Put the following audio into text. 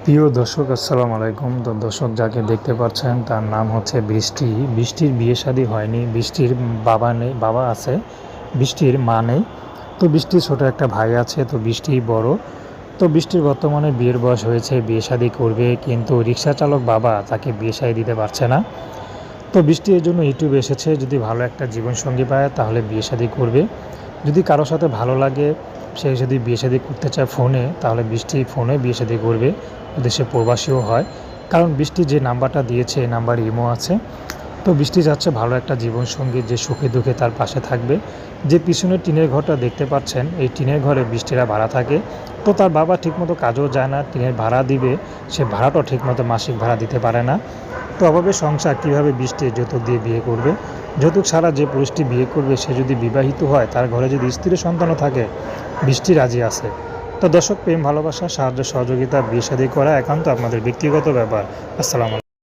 প্রিয় দর্শক আসসালামু আলাইকুম। তো দর্শক যাকে দেখতে পাচ্ছেন তার নাম হচ্ছে বৃষ্টি। বৃষ্টির বিয়ে শাদী হয়নি। বৃষ্টির বাবা নেই, বাবা আছে, বৃষ্টির মা নেই। তো বৃষ্টির ছোট একটা ভাই আছে। তো বৃষ্টি বড়। তো বৃষ্টির বর্তমানে বিয়ের বয়স হয়েছে, বিয়ে শাদী করবে, কিন্তু রিক্সা চালক বাবা তাকে বিয়ে শাদী দিতে পারছে না। তো বৃষ্টি এর জন্য ইউটিউবে এসেছে, যদি ভালো একটা জীবনসঙ্গী পায় তাহলে বিয়ে শাদী করবে। যদি কারো সাথে ভালো লাগে, সে যদি বিয়ে শাদী করতে চায় ফোনে, তাহলে বৃষ্টি ফোনে বিয়ে শাদী করবে, যদি সে প্রবাসীও হয়। কারণ বৃষ্টি যে নাম্বারটা দিয়েছে এই নাম্বারে ইমো আছে। তো বৃষ্টি চাচ্ছে ভালো একটা জীবনসঙ্গী, যে সুখে দুঃখে তার পাশে থাকবে। যে পিছনের টিনের ঘরটা দেখতে পাচ্ছেন, এই টিনের ঘরে বৃষ্টিরা ভাড়া থাকে। তো তার বাবা ঠিকমতো কাজেও যায় না, টিনের ভাড়া দিবে, সে ভাড়াটাও ঠিকমতো মাসিক ভাড়া দিতে পারে না। তো অভাবে সংসার কীভাবে বৃষ্টি যৌতুক দিয়ে বিয়ে করবে? যৌতুক ছাড়া যে পুরুষটি বিয়ে করবে সে যদি বিবাহিত হয়, তার ঘরে যদি স্ত্রী সন্তানও থাকে, বৃষ্টি রাজি আছে। তো দর্শক, প্রেম ভালোবাসা সাহায্য সহযোগিতা বিয়ে শাদী করা একান্ত আপনাদের ব্যক্তিগত ব্যাপার। আসসালামু আলাইকুম।